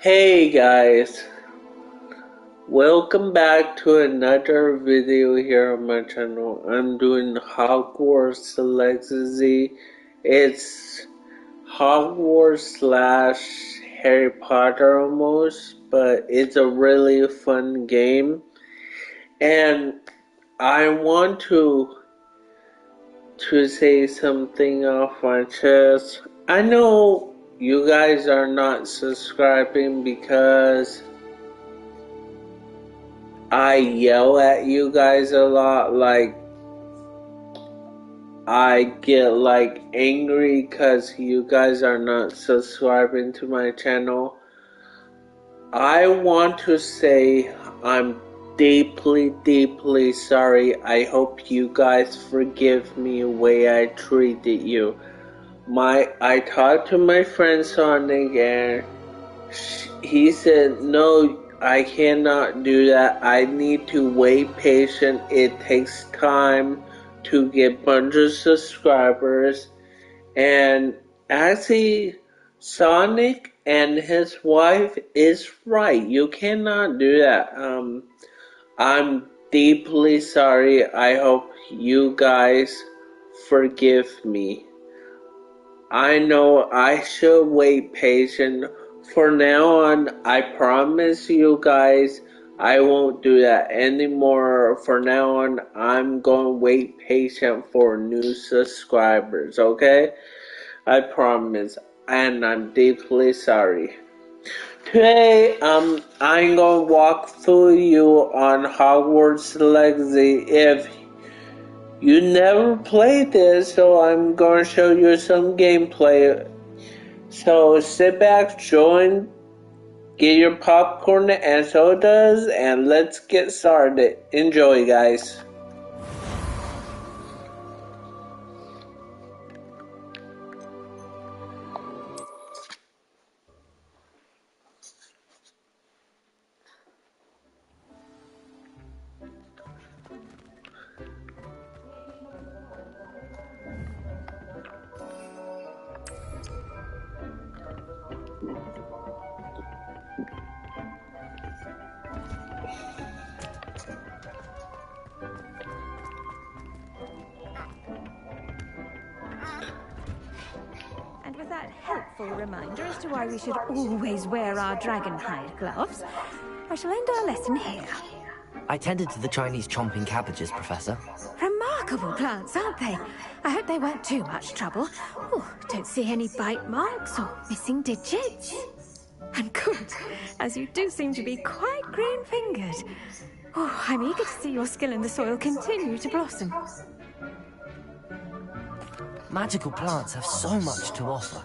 Hey guys, welcome back to another video here on my channel. I'm doing Hogwarts Legacy. It's Hogwarts slash Harry Potter almost, but it's a really fun game. And I want to say something off my chest. I know you guys are not subscribing because I yell at you guys a lot, like I get like angry cause you guys are not subscribing to my channel. I want to say I'm deeply sorry. I hope you guys forgive me the way I treated you. I talked to my friend Sonic and he said, no, I cannot do that. I need to wait patient. It takes time to get bunch of subscribers. And actually, Sonic and his wife is right. You cannot do that. I'm deeply sorry. I hope you guys forgive me. I know I should wait patient. For now on, I promise you guys I won't do that anymore. For now on, I'm going to wait patient for new subscribers, okay? I promise. And I'm deeply sorry. Today, I'm going to walk through you on Hogwarts Legacy. If you never played this, so I'm going to show you some gameplay. So sit back, join, get your popcorn and sodas, and let's get started. Enjoy, guys. And with that helpful reminder as to why we should always wear our dragon hide gloves, I shall end our lesson here. I tended to the Chinese chomping cabbages, Professor. Remarkable plants, aren't they? I hope they weren't too much trouble. Oh, don't see any bite marks or missing digits. And good, as you do seem to be quite green-fingered. Oh, I'm eager to see your skill in the soil continue to blossom. Magical plants have so much to offer.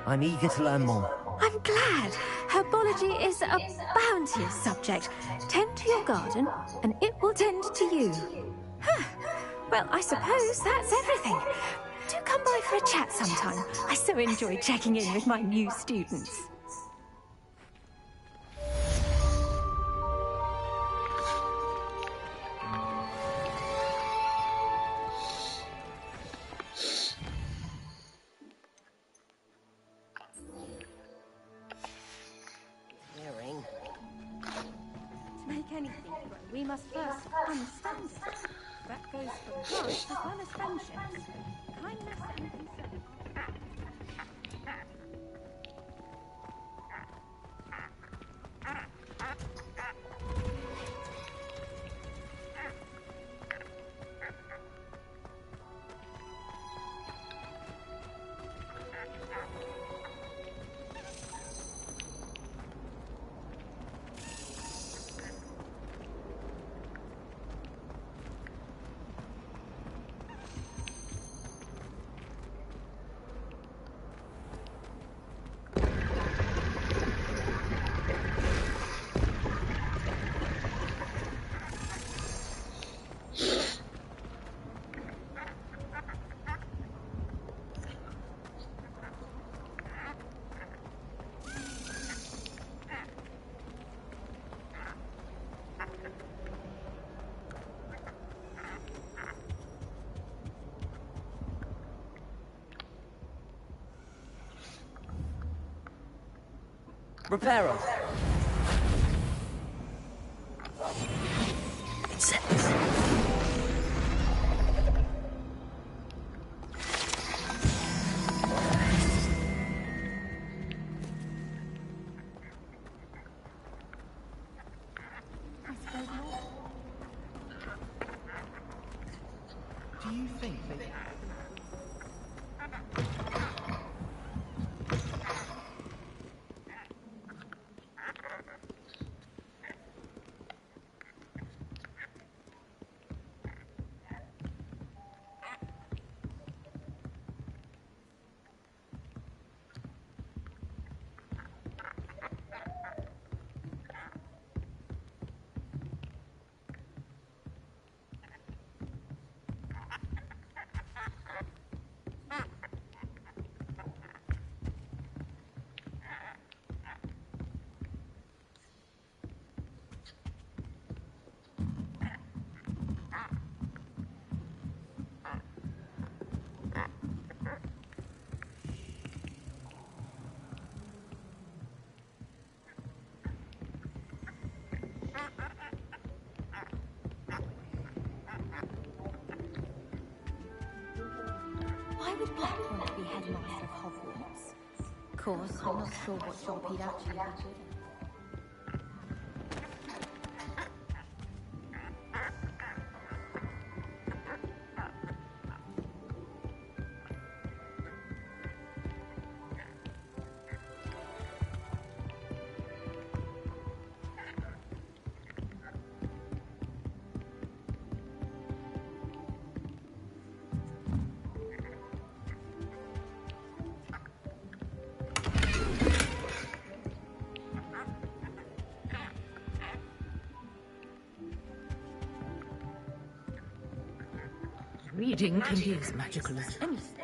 I'm eager to learn more. I'm glad. Herbology is a bounteous subject. Tend to your garden, and it will tend to you. Huh. Well, I suppose that's everything. Do come by for a chat sometime. I so enjoy checking in with my new students. To make anything grow, we must first understand it. That goes for plants as well as friendships. Kindness and concern. Reparo. Do you think they... Why would Black want to be headmaster of Hogwarts? Of course, I'm not sure what job he'd actually be doing. Reading can be as magical as anything.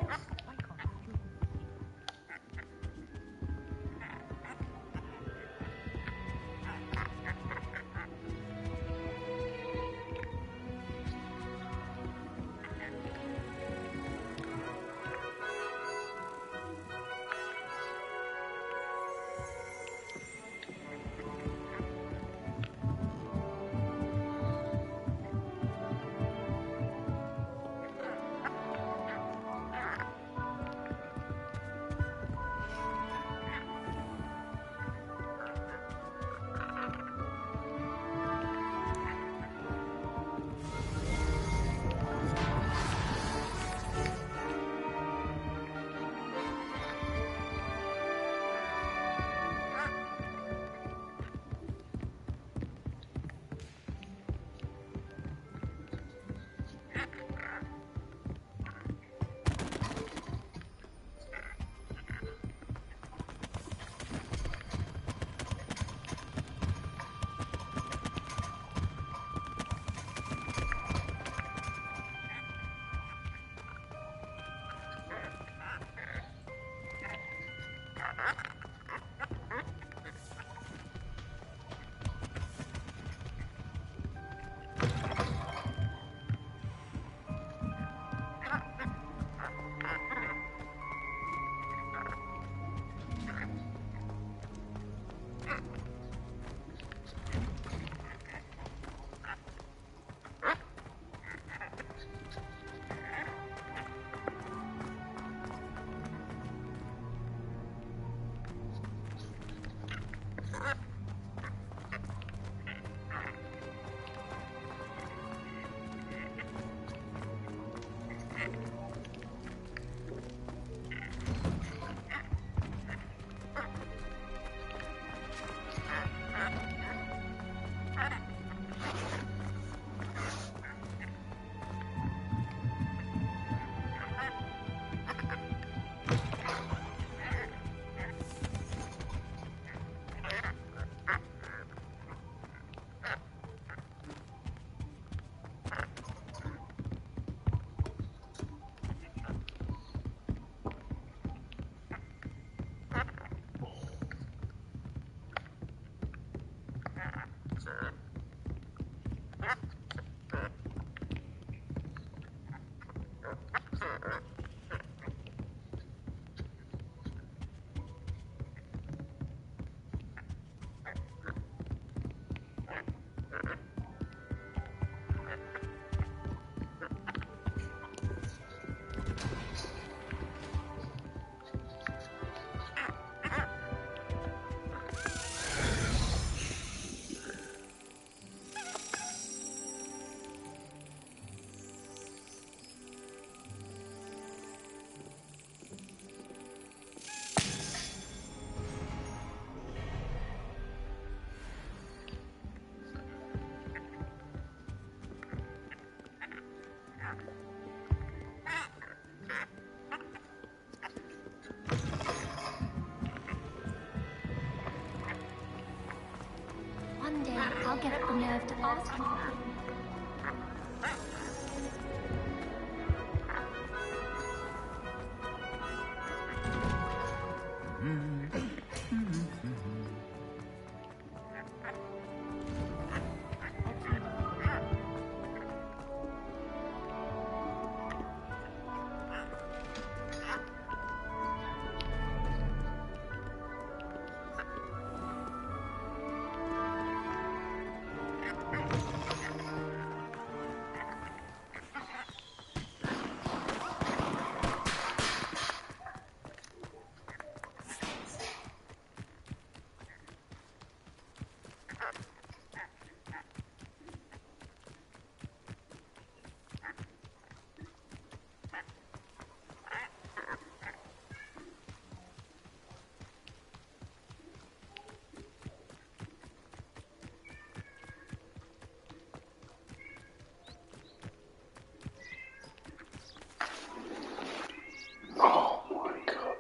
I'll get up the nerve to ask him. Oh my god.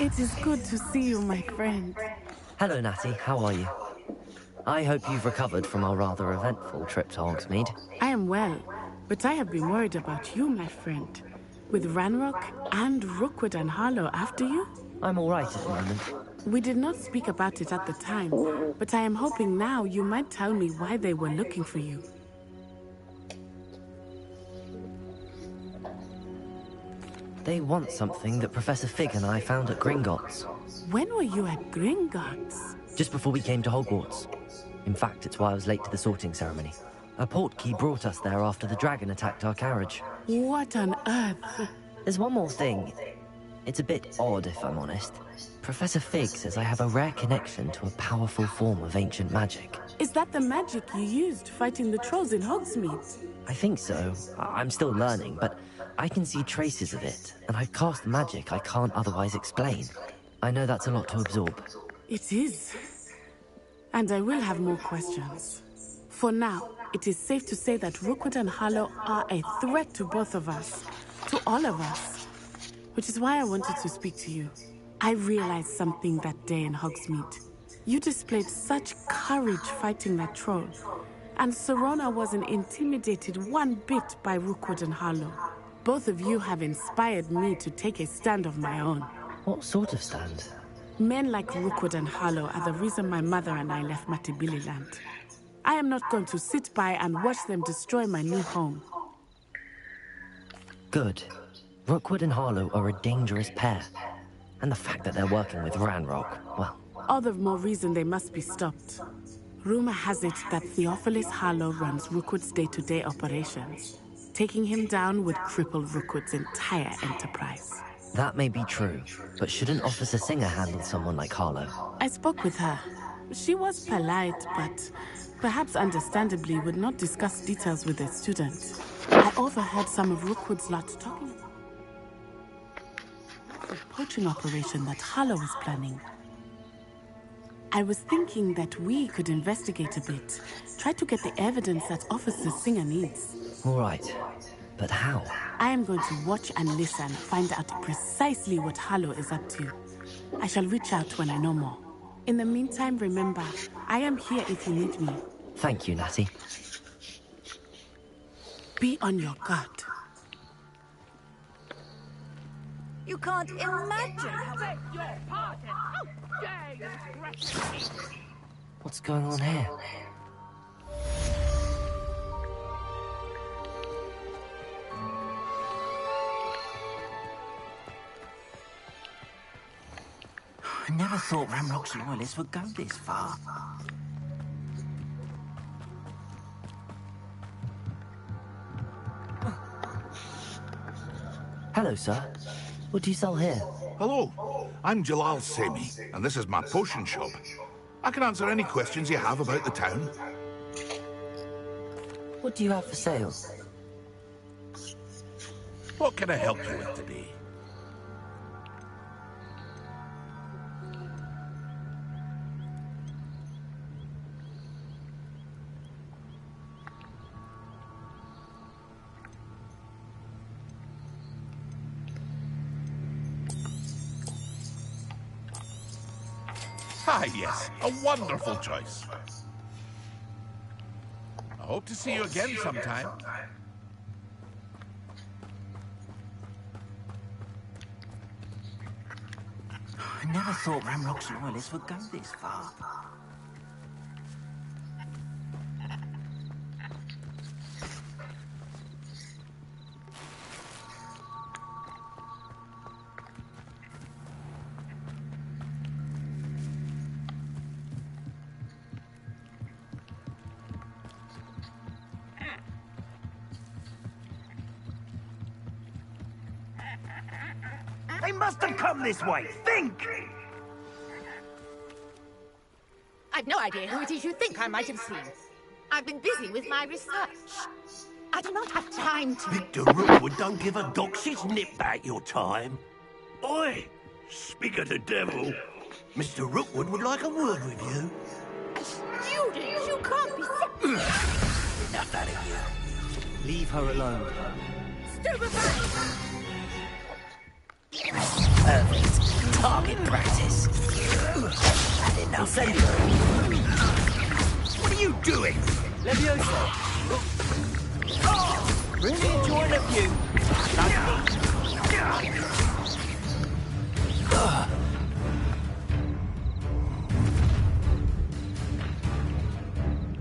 It is good to see you, my friend. Hello, Natty. How are you? I hope you've recovered from our rather eventful trip to Hogsmeade. I am well, but I have been worried about you, my friend. With Ranrock and Rookwood and Harlow after you? I'm all right at the moment. We did not speak about it at the time, but I am hoping now you might tell me why they were looking for you. They want something that Professor Fig and I found at Gringotts. When were you at Gringotts? Just before we came to Hogwarts. In fact, it's why I was late to the sorting ceremony. A portkey brought us there after the dragon attacked our carriage. What on earth? There's one more thing. It's a bit odd, if I'm honest. Professor Fig says I have a rare connection to a powerful form of ancient magic. Is that the magic you used fighting the trolls in Hogsmeade? I think so. I'm still learning, but I can see traces of it, and I've cast magic I can't otherwise explain. I know that's a lot to absorb. It is. And I will have more questions. For now, it is safe to say that Rookwood and Harlow are a threat to both of us. To all of us. Which is why I wanted to speak to you. I realized something that day in Hogsmeade. You displayed such courage fighting that troll. And Serona wasn't intimidated one bit by Rookwood and Harlow. Both of you have inspired me to take a stand of my own. What sort of stand? Men like Rookwood and Harlow are the reason my mother and I left Matibili land. I am not going to sit by and watch them destroy my new home. Good. Rookwood and Harlow are a dangerous pair. And the fact that they're working with Ranrock, well... All the more reason they must be stopped. Rumor has it that Theophilus Harlow runs Rookwood's day-to-day operations. Taking him down would cripple Rookwood's entire enterprise. That may be true, but shouldn't Officer Singer handle someone like Harlow? I spoke with her. She was polite, but perhaps understandably would not discuss details with a student. I overheard some of Rookwood's lot talking about the poaching operation that Harlow was planning. I was thinking that we could investigate a bit, try to get the evidence that Officer Singer needs. All right, but how? I am going to watch and listen, find out precisely what Harlow is up to. I shall reach out when I know more. In the meantime, remember, I am here if you need me. Thank you, Natty. Be on your guard. You can't imagine how... Beg your pardon. How dare you threaten me? What's going on here? I never thought Ramrock's loyalists would go this far. Hello, sir. What do you sell here? Hello, I'm Jalal Semi, and this is my potion shop. I can answer any questions you have about the town. What do you have for sale? What can I help you with today? Ah, yes, a wonderful choice. I hope to see you again sometime. I never thought Ramrock's loyalists would go this far. They must have come this way. Think! I've no idea who it is you think I might have seen. I've been busy with my research. I do not have time to... Victor Rookwood don't give a doxy's nip back your time. Oi! Speak of the devil. Mr. Rookwood would like a word with you. Student, you can't be... Enough out of you. Leave her alone. Stupefy! Perfect. Target practice. Had enough. What are you doing? Leviosa. Really enjoying the view.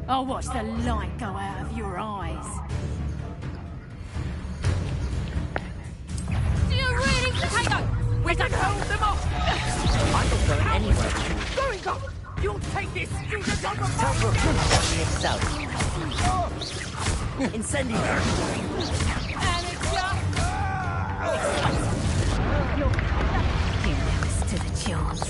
I'll watch the light go out of your eyes. Do you really potato? We can hold them off! I'm not going anywhere. Going up! You'll take this student on the Tell fight! Rookwood about me himself. Incendiary. And it's You never stood a chance.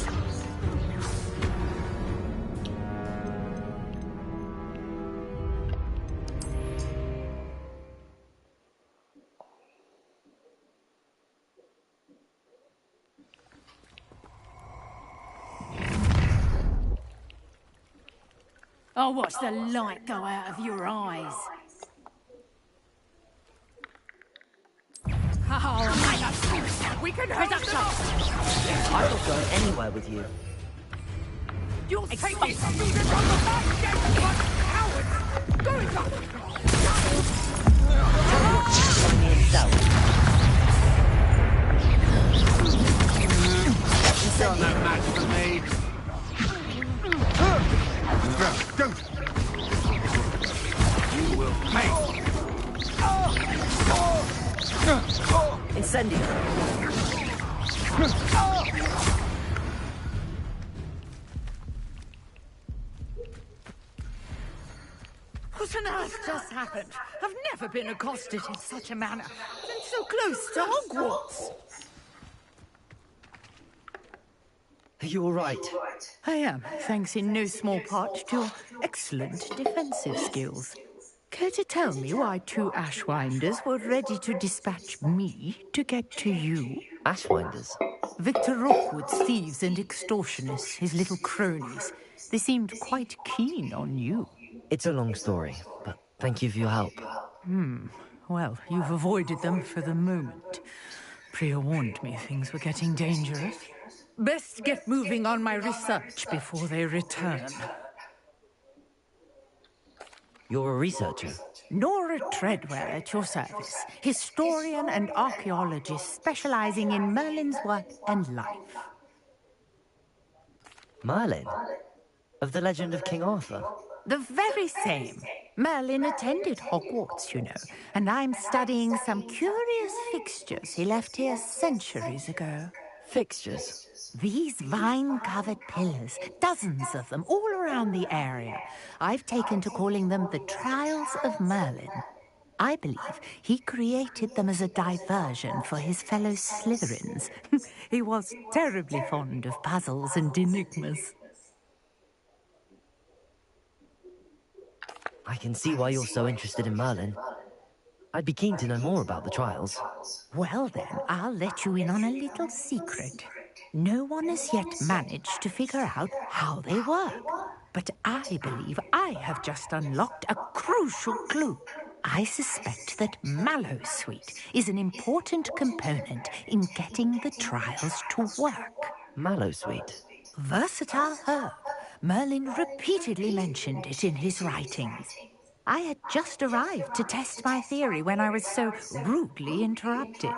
I'll watch the light go out of your eyes. Oh, I have... We can hold them off! I'm not going anywhere with you. You'll take this student on the fight! Coward! Going up! About me himself. Still no match for me. Don't! You will pay! Incendiary. What on earth just happened? I've never been accosted in such a manner, and so close to Hogwarts. Are you all right? I am, thanks in no small part to your excellent defensive skills. Care to tell me why 2 Ashwinders were ready to dispatch me to get to you? Ashwinders? Victor Rookwood's thieves and extortionists, his little cronies. They seemed quite keen on you. It's a long story, but thank you for your help. Well, you've avoided them for the moment. Priya warned me things were getting dangerous. Best get moving on my research before they return. You're a researcher? Nora Treadwell at your service, historian and archaeologist specializing in Merlin's work and life. Merlin? Of the legend of King Arthur? The very same. Merlin attended Hogwarts, you know, and I'm studying some curious fixtures he left here centuries ago. Fixtures? These vine-covered pillars, dozens of them, all around the area. I've taken to calling them the Trials of Merlin. I believe he created them as a diversion for his fellow Slytherins. He was terribly fond of puzzles and enigmas. I can see why you're so interested in Merlin. I'd be keen to know more about the trials. Well then, I'll let you in on a little secret. No one has yet managed to figure out how they work. But I believe I have just unlocked a crucial clue. I suspect that Mallowsweet is an important component in getting the trials to work. Mallowsweet? Versatile herb. Merlin repeatedly mentioned it in his writings. I had just arrived to test my theory when I was so rudely interrupted.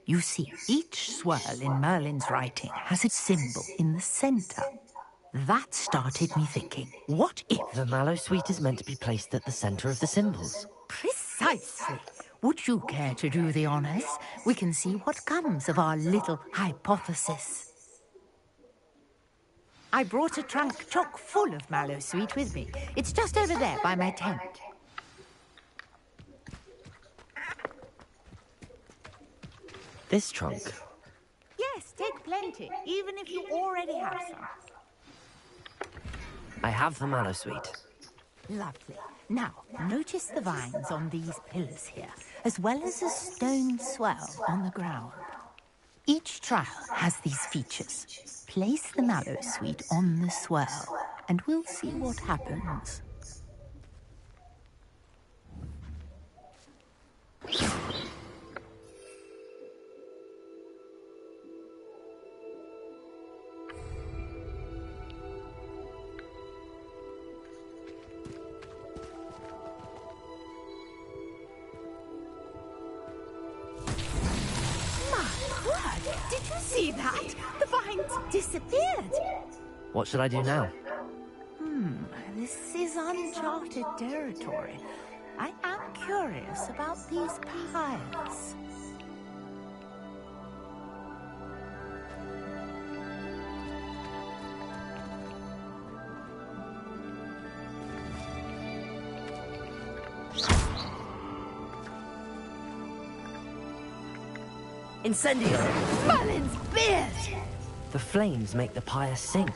You see, each swirl in Merlin's writing has a symbol in the center. That started me thinking, what if... The Mallowsweet is meant to be placed at the center of the symbols. Precisely. Would you care to do the honors? We can see what comes of our little hypothesis. I brought a trunk chock full of Mallowsweet with me. It's just over there by my tent. This trunk? Yes, take plenty, even if you already have some. I have the Mallowsweet. Lovely. Now, notice the vines on these pillars here, as well as a stone swell on the ground. Each trial has these features. Place the Mallowsweet on the swell, and we'll see what happens. Did you see that? The vines disappeared. What should I do now? This is uncharted territory. I am curious about these piles. Incendio! Merlin's beard! The flames make the pyre sink.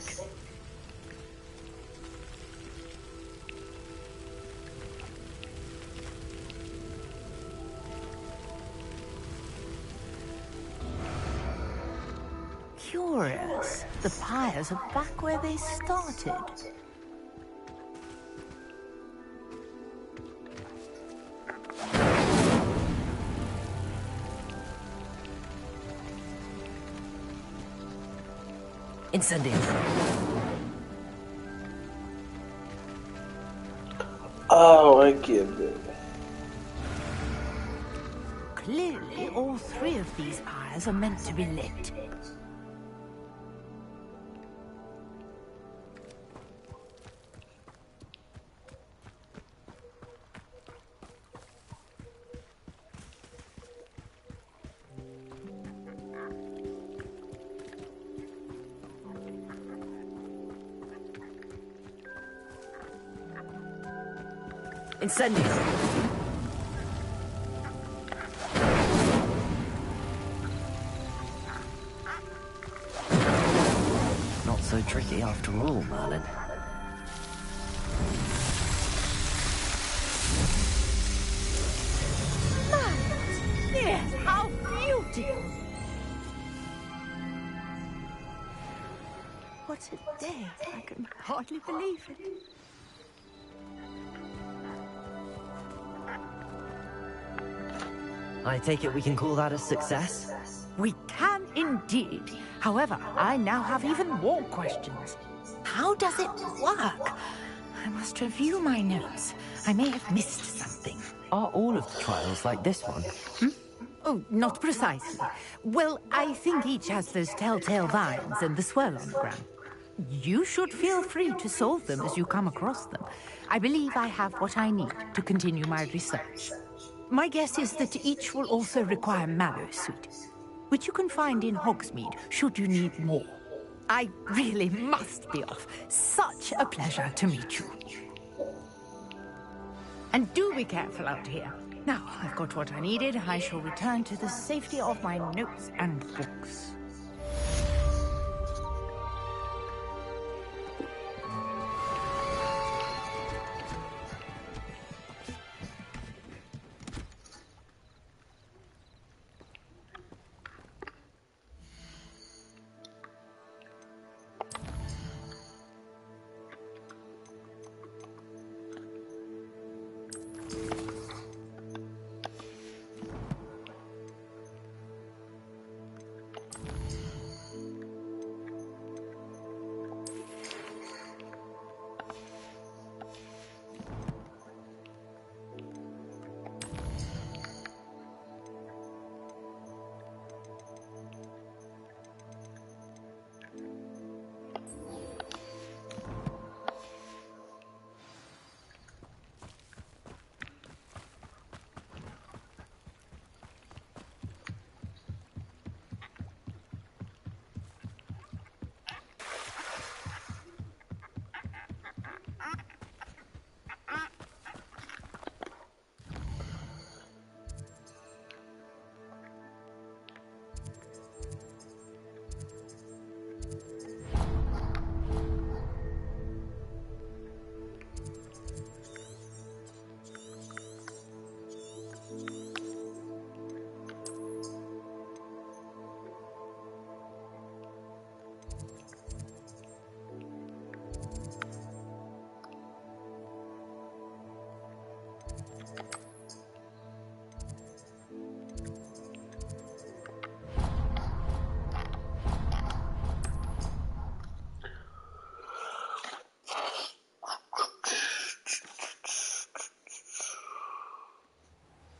Curious. The pyres are back where they started. Incendio! Oh, I get it. Clearly, all 3 of these pyres are meant to be lit. Incendio. Not so tricky after all, Merlin. Yes, how beautiful! What a day. I can hardly believe it. I take it we can call that a success? We can indeed. However, I now have even more questions. How does it work? I must review my notes. I may have missed something. Are all of the trials like this one? Oh, not precisely. Well, I think each has those telltale vines and the swirl on the ground. You should feel free to solve them as you come across them. I believe I have what I need to continue my research. My guess is that each will also require Mallow Suit, which you can find in Hogsmeade should you need more. I really must be off. Such a pleasure to meet you. And do be careful out here. Now, I've got what I needed. I shall return to the safety of my notes and books.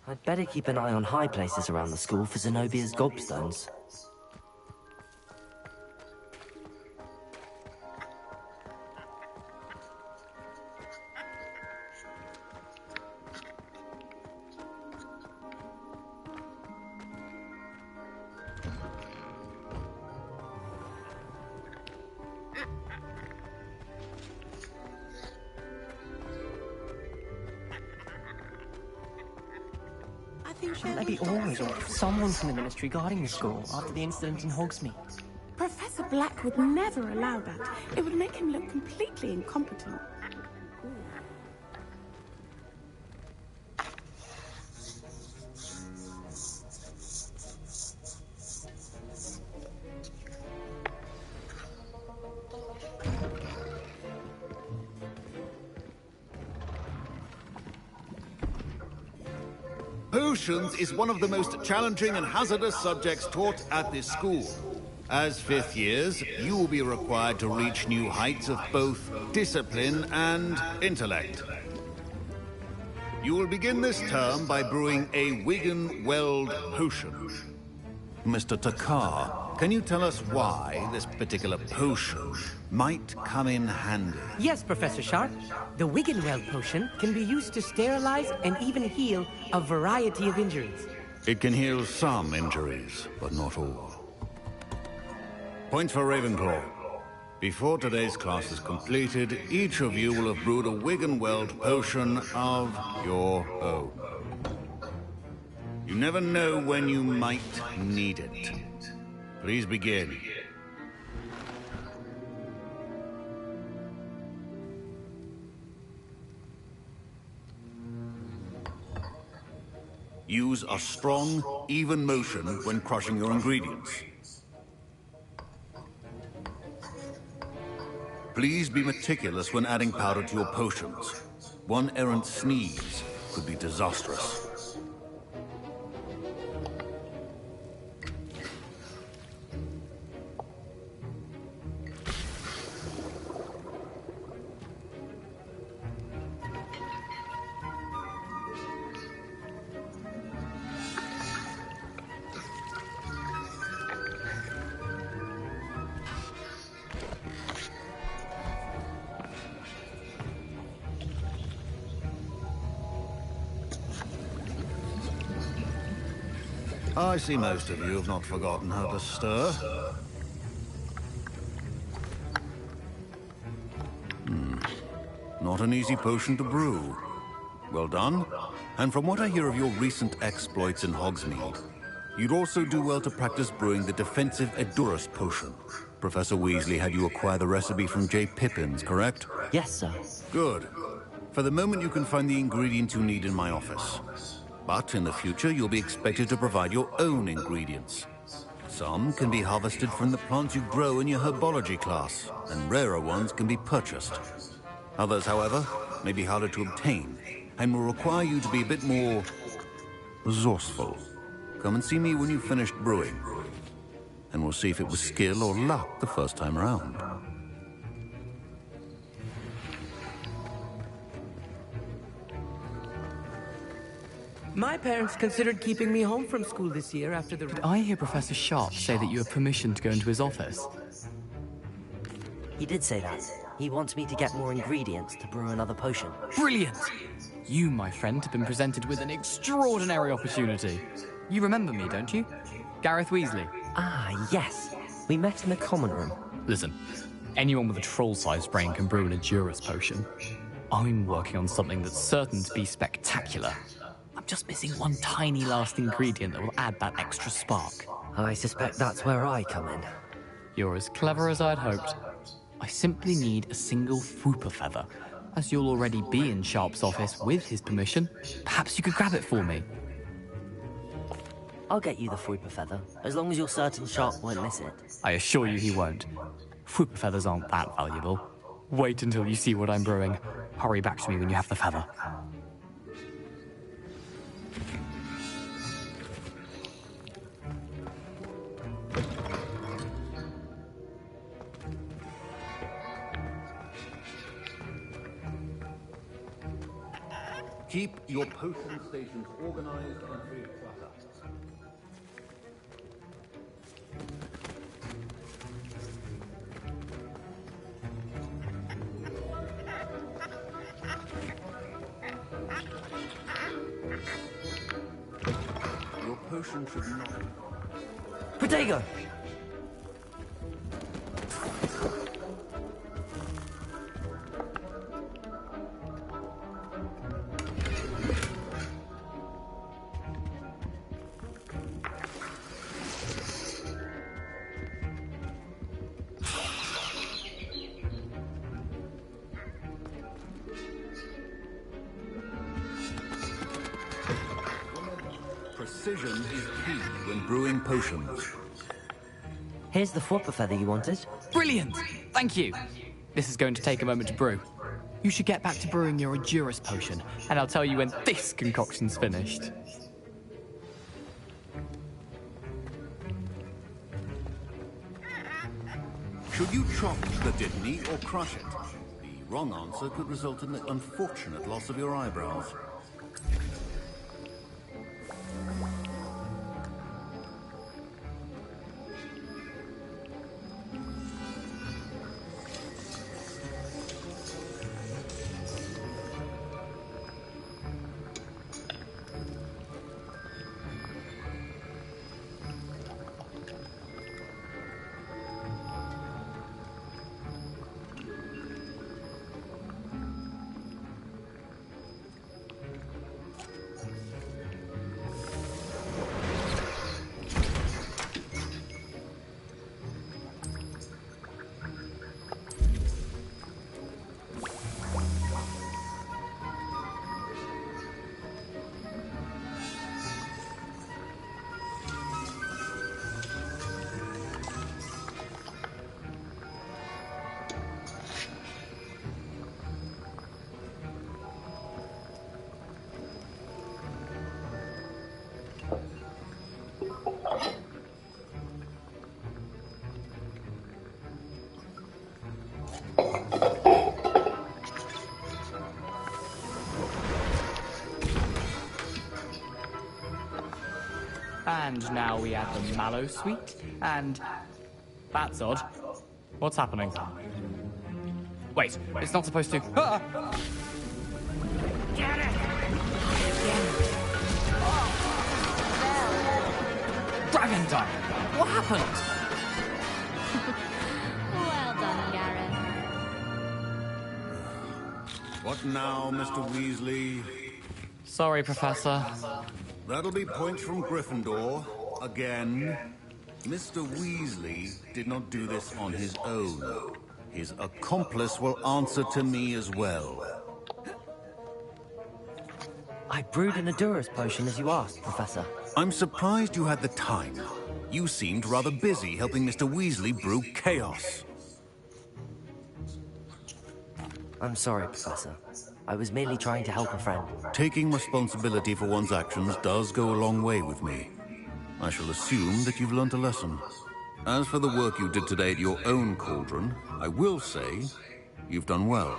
I'd better keep an eye on high places around the school for Zenobia's gobstones. Shouldn't there be always or someone from the Ministry guarding the school after the incident in Hogsmeade? Professor Black would never allow that. It would make him look completely incompetent. Potions is one of the most challenging and hazardous subjects taught at this school. As fifth years, you will be required to reach new heights of both discipline and intellect. You will begin this term by brewing a Wigan-Weld potion. Mr. Takar, can you tell us why this particular potion might come in handy? Yes, Professor Sharp. The Wiggenweld potion can be used to sterilize and even heal a variety of injuries. It can heal some injuries, but not all. Points for Ravenclaw. Before today's class is completed, each of you will have brewed a wig and weld potion of your own. You never know when you might need it. Please begin. Use a strong, even motion when crushing your ingredients. Please be meticulous when adding powder to your potions. One errant sneeze could be disastrous. I see most of you have not forgotten how to stir. Not an easy potion to brew. Well done. And from what I hear of your recent exploits in Hogsmeade, you'd also do well to practice brewing the defensive Edurus potion. Professor Weasley had you acquire the recipe from J. Pippins, correct? Yes, sir. Good. For the moment, you can find the ingredients you need in my office. But in the future, you'll be expected to provide your own ingredients. Some can be harvested from the plants you grow in your herbology class, and rarer ones can be purchased. Others, however, may be harder to obtain, and will require you to be a bit more resourceful. Come and see me when you've finished brewing, and we'll see if it was skill or luck the first time around. My parents considered keeping me home from school this year after the... Did I hear Professor Sharp say that you have permission to go into his office? He did say that. He wants me to get more ingredients to brew another potion. Brilliant! You, my friend, have been presented with an extraordinary opportunity. You remember me, don't you? Gareth Weasley. Ah, yes. We met in the common room. Listen, anyone with a troll-sized brain can brew an Edurus potion. I'm working on something that's certain to be spectacular. I'm just missing one tiny last ingredient that will add that extra spark. I suspect that's where I come in. You're as clever as I'd hoped. I simply need a single Fwooper feather. As you'll already be in Sharp's office with his permission, perhaps you could grab it for me. I'll get you the Fwooper feather, as long as you're certain Sharp won't miss it. I assure you he won't. Fwooper feathers aren't that valuable. Wait until you see what I'm brewing. Hurry back to me when you have the feather. Keep your potion stations organized and free of clutter. Your potion should not... Protego! Precision is key when brewing potions. Here's the Fwooper feather you wanted. Brilliant! Thank you. This is going to take a moment to brew. You should get back to brewing your Edurus potion, and I'll tell you when this concoction's finished. Should you chop the Diddney or crush it? The wrong answer could result in the unfortunate loss of your eyebrows. and now we add the mallow sweet, and... That's odd. What's happening? Wait, it's not supposed to... Ah! Get it! Dragon time! What happened? Well done, Gareth. What now, Mr. Weasley? Sorry, Professor. That'll be points from Gryffindor. Again. Mr. Weasley did not do this on his own. His accomplice will answer to me as well. I brewed an Adurus potion as you asked, Professor. I'm surprised you had the time. You seemed rather busy helping Mr. Weasley brew chaos. I'm sorry, Professor. I was merely trying to help a friend. Taking responsibility for one's actions does go a long way with me. I shall assume that you've learnt a lesson. As for the work you did today at your own cauldron, I will say you've done well.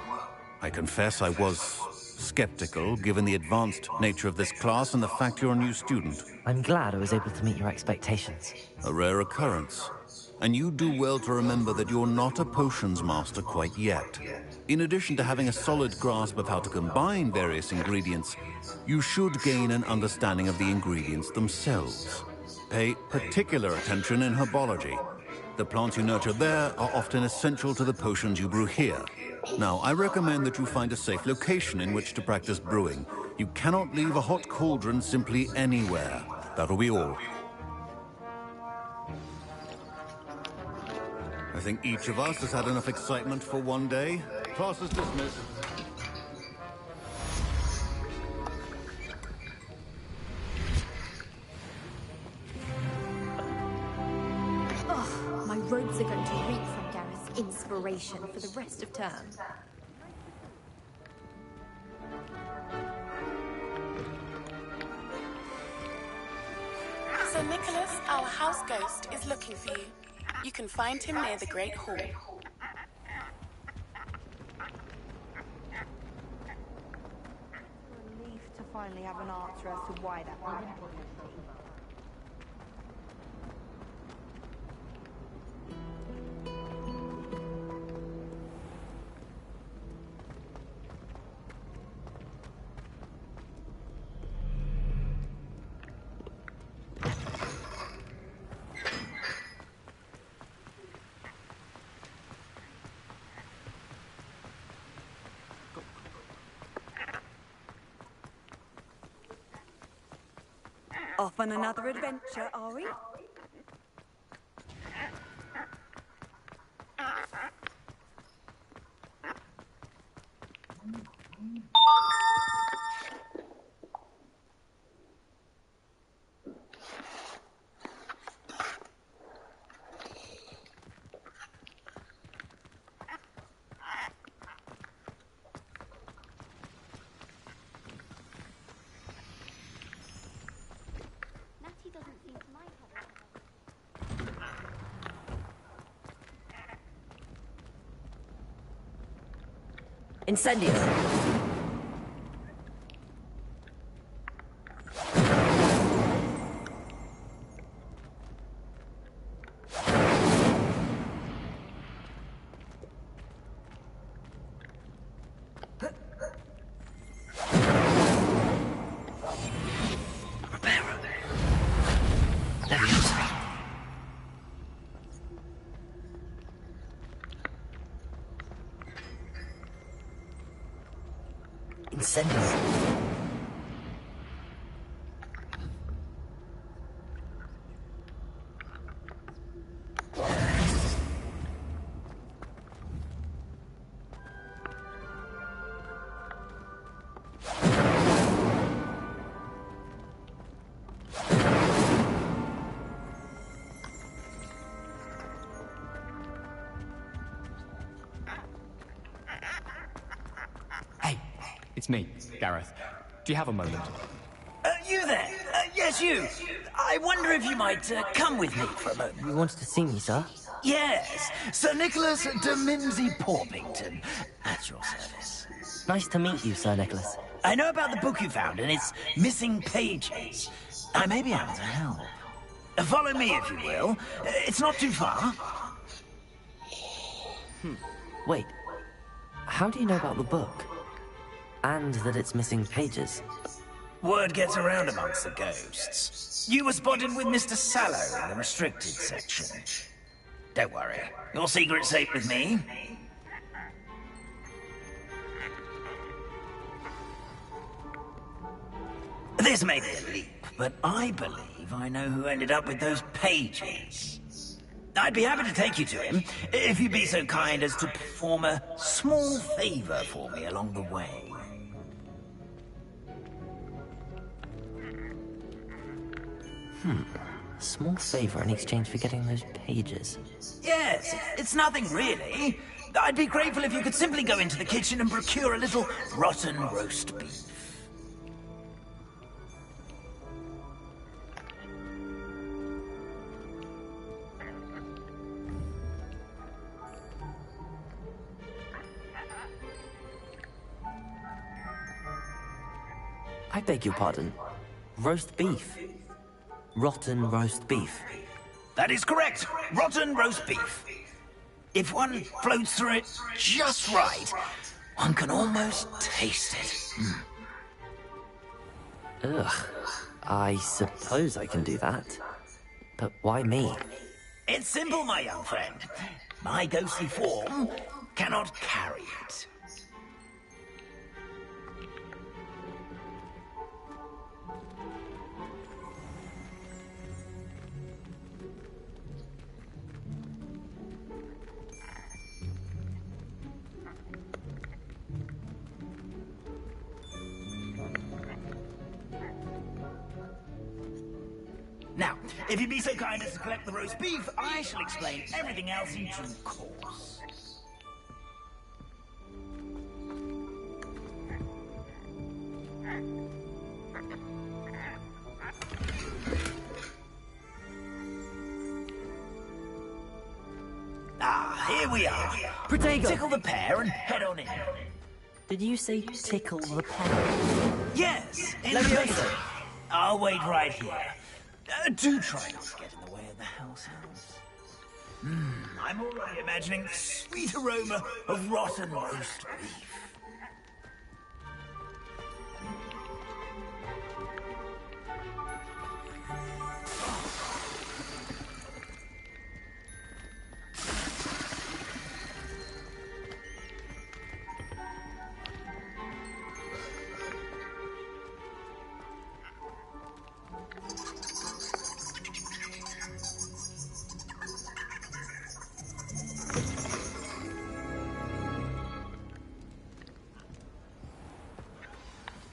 I confess I was skeptical, given the advanced nature of this class and the fact you're a new student. I'm glad I was able to meet your expectations. A rare occurrence. And you do well to remember that you're not a potions master quite yet. In addition to having a solid grasp of how to combine various ingredients, you should gain an understanding of the ingredients themselves. Pay particular attention in herbology. The plants you nurture there are often essential to the potions you brew here. Now, I recommend that you find a safe location in which to practice brewing. You cannot leave a hot cauldron simply anywhere. That'll be all. I think each of us has had enough excitement for one day. Class is dismissed. Oh, my robes are going to reek from Gareth's inspiration for the rest of term. Sir Nicholas, our house ghost, is looking for you. You can find him near the Great Hall. Relief to finally have an answer as to why that wouldn't work. Off on another adventure, are we? Natty doesn't seem to like her. Incendio! Incendio. It's me, Gareth. Do you have a moment? You there? Yes, you. I wonder if you might come with me for a moment. You wanted to see me, sir? Yes, Sir Nicholas de Mimsy Porpington, at your service. Nice to meet you, Sir Nicholas. I know about the book you found and its missing pages. I may be able to help. Follow me, if you will. It's not too far. Wait, how do you know about the book? And that it's missing pages? Word gets around amongst the ghosts. You were spotted with Mr. Sallow in the restricted section. Don't worry, your secret's safe with me. This may be a leap, but I believe I know who ended up with those pages. I'd be happy to take you to him, if you'd be so kind as to perform a small favor for me along the way. A small favor in exchange for getting those pages. Yes, it's nothing really. I'd be grateful if you could simply go into the kitchen and procure a little rotten roast beef. I beg your pardon. Roast beef. Rotten roast beef. That is correct. Rotten roast beef. If one floats through it just right, one can almost taste it. Ugh. I suppose I can do that. But why me? It's simple, my young friend. My ghostly form cannot carry it. Now, if you'd be so kind as to collect the roast beef, I shall explain everything else in due course. Ah, here we are. Protego! Tickle the pear and head on in. Did you say tickle the pear? Yes, in the basement. I'll wait right here. Do try not to get in the way of the house elves. I'm already imagining the sweet aroma of rotten roast beef.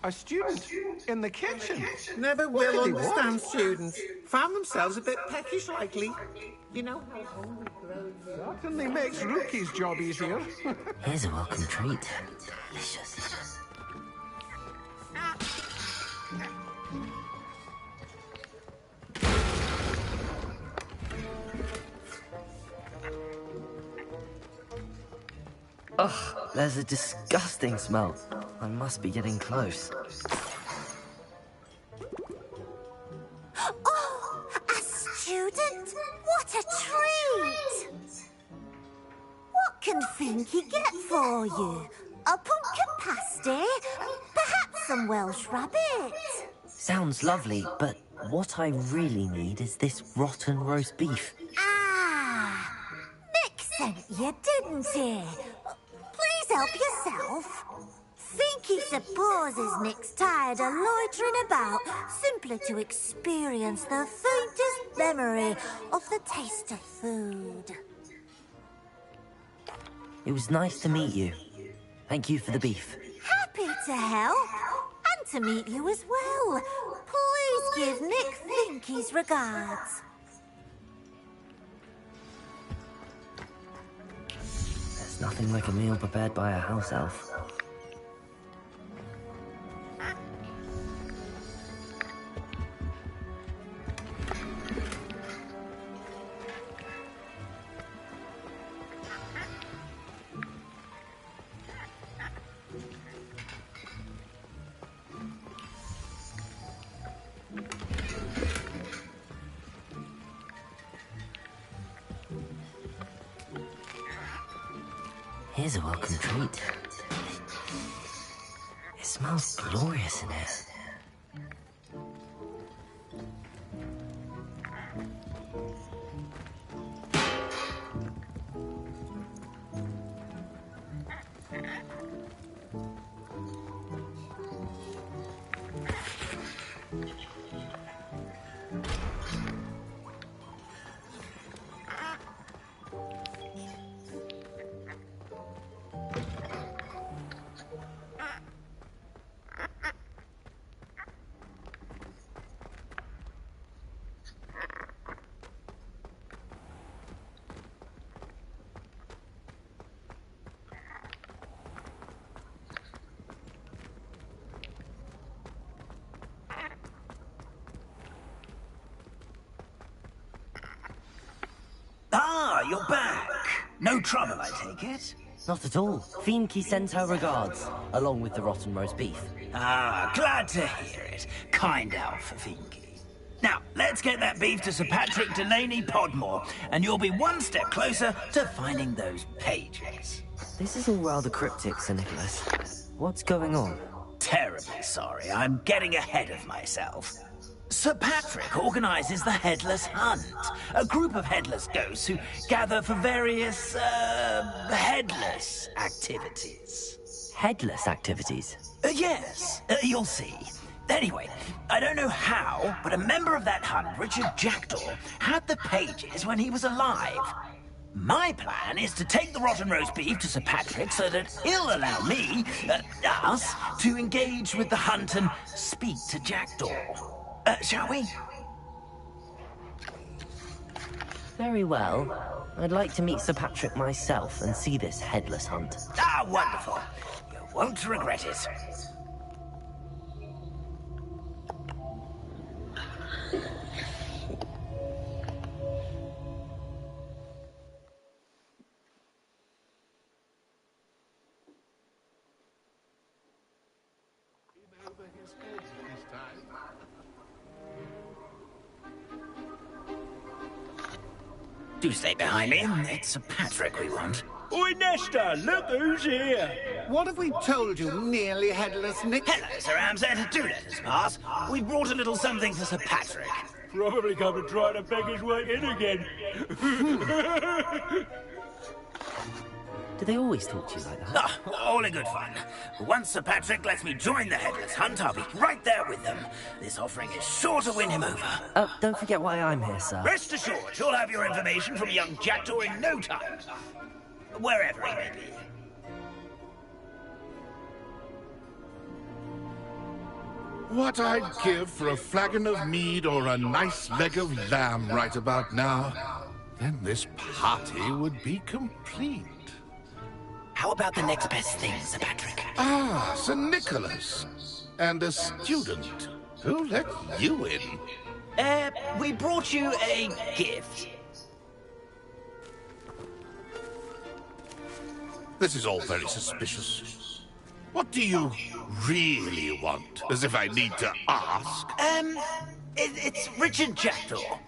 A student in the kitchen. Never will understand students. Found themselves a bit peckish lately. You know how hungry grows. Certainly makes Rookie's job easier. Here's a welcome treat. Delicious. Ugh, there's a disgusting smell. I must be getting close. Oh, a student? What a treat! What can Finky get for you? A pumpkin pasty? Perhaps some Welsh rabbit? Sounds lovely, but what I really need is this rotten roast beef. Ah, Nick sent you, didn't he? Please help yourself. Finky supposes Nick's tired of loitering about simply to experience the faintest memory of the taste of food. It was nice to meet you. Thank you for the beef. Happy to help. And to meet you as well. Please give Nick Finky's regards. There's nothing like a meal prepared by a house elf. is a welcome treat. It smells glorious in here. Ah, you're back. No trouble, I take it? Not at all. Fienke sends her regards, along with the rotten roast beef. Ah, glad to hear it. Kind elf, Fienke. Now, let's get that beef to Sir Patrick Delaney Podmore, and you'll be one step closer to finding those pages. This is all rather cryptic, Sir Nicholas. What's going on? Terribly sorry, I'm getting ahead of myself. Sir Patrick organizes the Headless Hunt, a group of headless ghosts who gather for various, headless activities. Headless activities? Yes, you'll see. Anyway, I don't know how, but a member of that hunt, Richard Jackdaw, had the pages when he was alive. My plan is to take the rotten roast beef to Sir Patrick so that he'll allow me, us, to engage with the hunt and speak to Jackdaw. Shall we? Very well. I'd like to meet Sir Patrick myself and see this headless hunt. Ah, wonderful. You won't regret it. Do stay behind me. It's Sir Patrick we want. Oi, Nesta, look who's here. What have we told you, nearly headless Nick? Hello, Sir Ramsay. Do let us pass. We brought a little something for Sir Patrick. Probably come to try to beg his way in again. Do they always talk to you like that? Ah, all in good fun. Once Sir Patrick lets me join the Headless Hunt, I'll be right there with them. This offering is sure to win him over. Don't forget why I'm here, sir. Rest assured, you'll have your information from young Jackdaw in no time. Wherever he may be. What I'd give for a flagon of mead or a nice leg of lamb right about now. Then this party would be complete. How about the next best thing, Sir Patrick? Ah, Sir Nicholas. And a student. Who let you in? We brought you a gift. This is all very suspicious. What do you really want? As if I need to ask. It's Richard Jackdaw.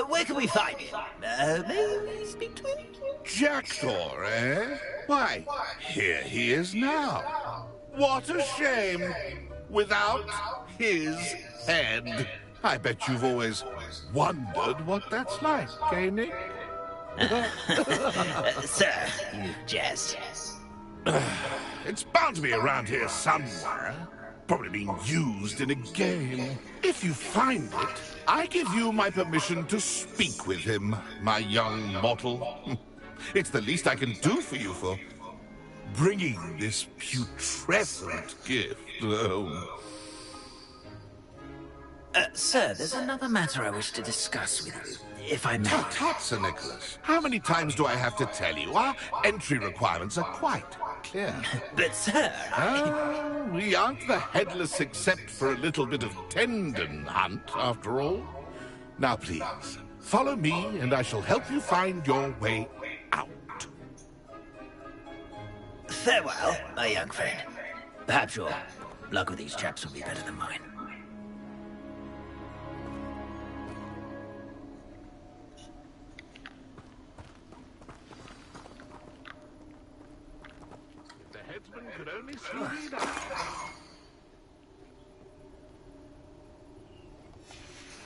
Where can we find him? Maybe speak to him? Jackdaw, eh? Why, here he is now. What a shame. Without his head. I bet you've always wondered what that's like, eh, Nick? Sir, you jest. It's bound to be around here somewhere. Probably being used in a game. If you find it, I give you my permission to speak with him, my young mortal. It's the least I can do for you for bringing this putrescent gift home. Sir, there's another matter I wish to discuss with you, if I may. Tut, Sir Nicholas. How many times do I have to tell you? Our entry requirements are quite clear. But, sir, we aren't the headless except for a little bit of tendon hunt, after all. Now, please, follow me, and I shall help you find your way out. Farewell, my young friend. Perhaps your luck with these chaps will be better than mine.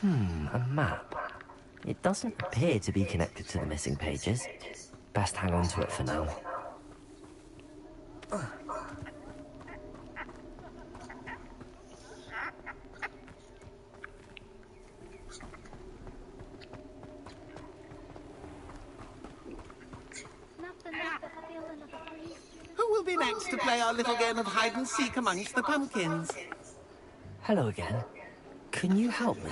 A map. It doesn't appear to be connected to the missing pages. Best hang on to it for now. Who will be next to play our little game of hide and seek amongst the pumpkins? Hello again. Can you help me?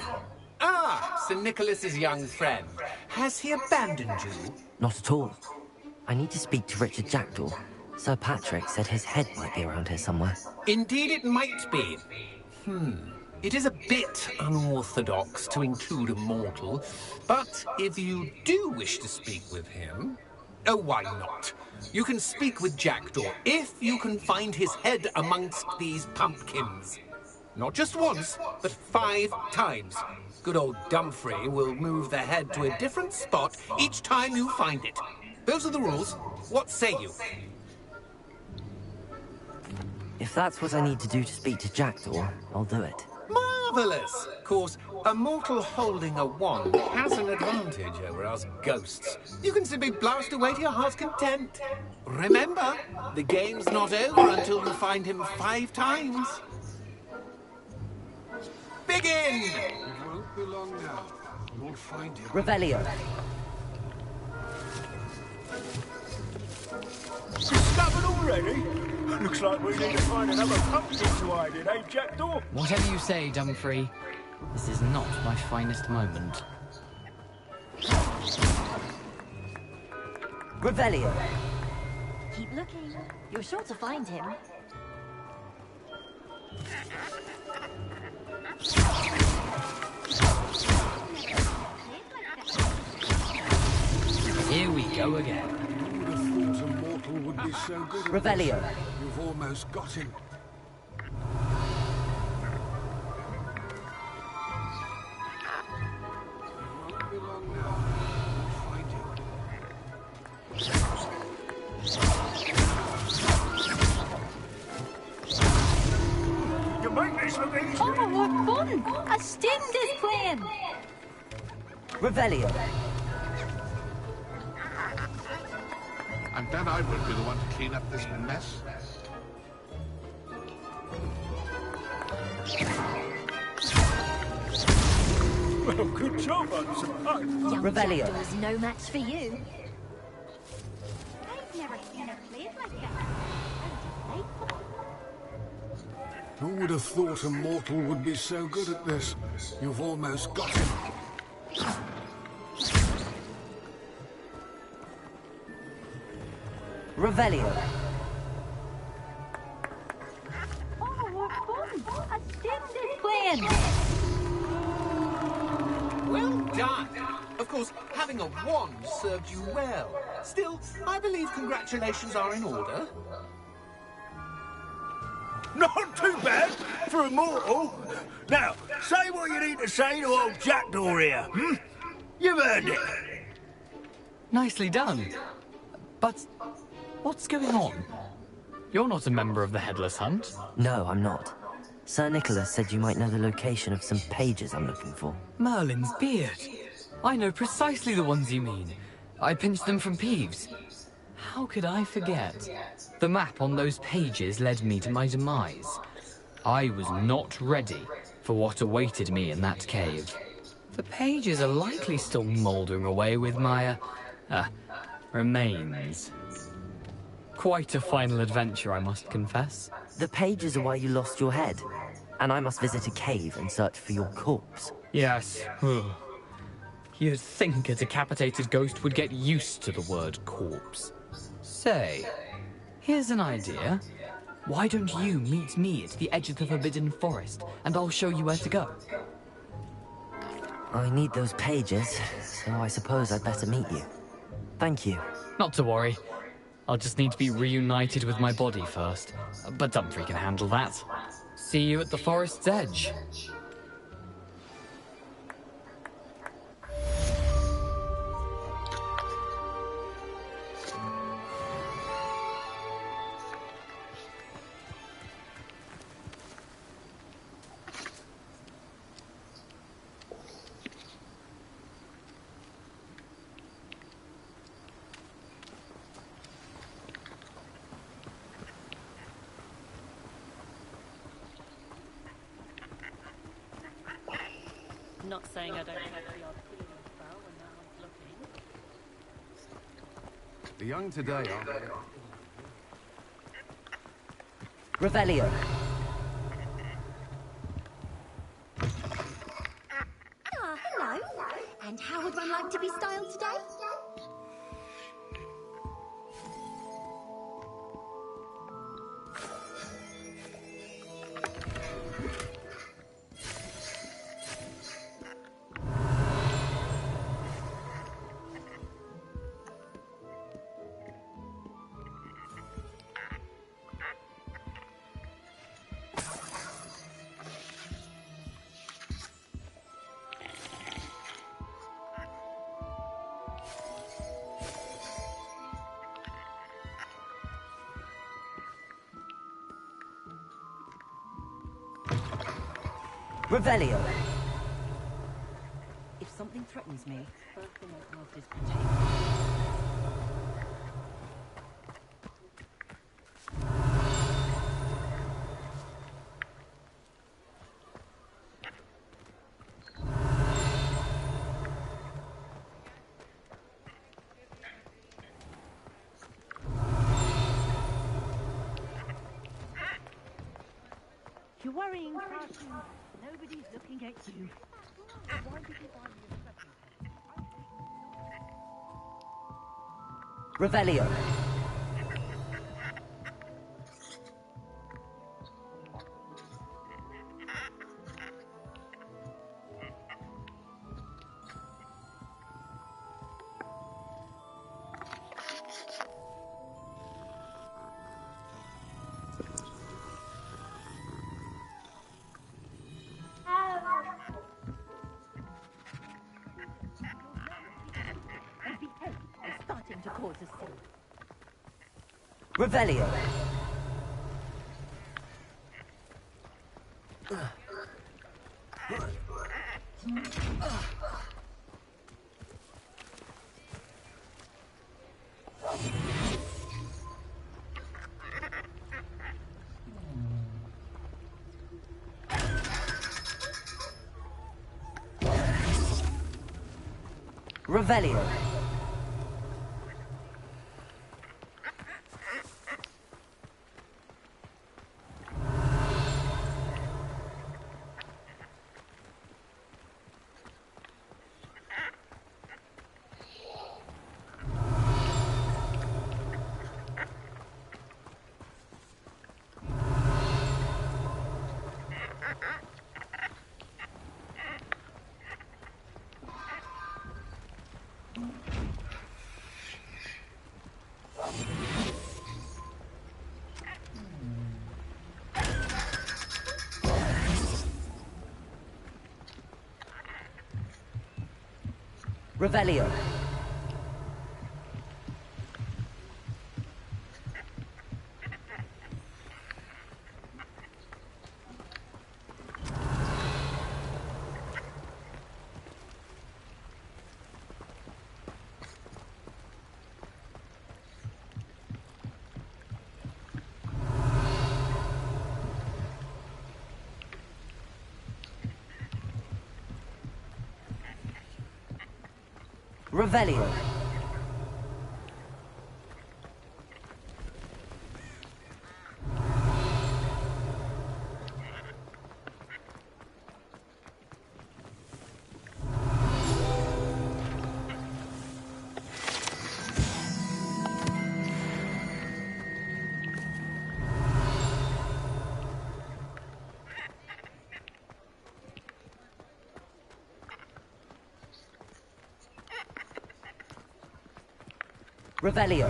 Ah, Sir Nicholas's young friend. Has he abandoned you? Not at all. I need to speak to Richard Jackdaw. Sir Patrick said his head might be around here somewhere. Indeed it might be. It is a bit unorthodox to include a mortal, but if you do wish to speak with him... Oh, why not? You can speak with Jackdaw if you can find his head amongst these pumpkins. Not just once, but 5 times. Good old Dumfrey will move the head to a different spot each time you find it. Those are the rules. What say you? If that's what I need to do to speak to Jackdaw, I'll do it. Marvellous! Of course, a mortal holding a wand has an advantage over us ghosts. You can simply blast away to your heart's content. Remember, the game's not over until you find him 5 times. Begin! It won't be long now. You'll find him. Revelio. Discovered already? Looks like we need to find another pumpkin to hide in, eh, Jackdaw? Whatever you say, Dumfrey. This is not my finest moment. Revelio. Keep looking. You're sure to find him. Here we go again. Who would have thought a mortal would be so good at Revelio. this? You've almost got him. It won't be long now. You'll find him. You make this look easy. Oh, what fun! A student is playing! Revelio. I'm glad I won't be the one to clean up this mess. Well, good job, I suppose. Young Revelio. Jackdaw's no match for you. I've never seen her played like that. Who would have thought a mortal would be so good at this? You've almost got him. Revelio. Oh, what fun! A student is playing! Well done! Of course, having a wand served you well. Still, I believe congratulations are in order. Not too bad for a mortal. Now, say what you need to say to old Jackdaw here, hmm? You've earned it. Nicely done. But what's going on? You're not a member of the Headless Hunt. No, I'm not. Sir Nicholas said you might know the location of some pages I'm looking for. Merlin's beard. I know precisely the ones you mean. I pinched them from Peeves. How could I forget? The map on those pages led me to my demise. I was not ready for what awaited me in that cave. The pages are likely still mouldering away with my, remains. Quite a final adventure, I must confess. The pages are why you lost your head, and I must visit a cave and search for your corpse. Yes. You'd think a decapitated ghost would get used to the word corpse. Say, here's an idea. Why don't you meet me at the edge of the Forbidden Forest, and I'll show you where to go? I need those pages, so I suppose I'd better meet you. Thank you. Not to worry. I'll just need to be reunited with my body first. But Dumfrey can handle that. See you at the forest's edge. Not saying I don't have the odd healing spell when no one's looking. The young today, aren't they? Revelio. Ah, hello. And how would one like to be styled today? Revelio. If something threatens me, first thing I cast is protection. You're worrying, Carson. Nobody's looking at you. Why did you buy me a present? Revelio. Starting to cause a scene. Revelio. Revelio. Revelio. Revelio. Revelio.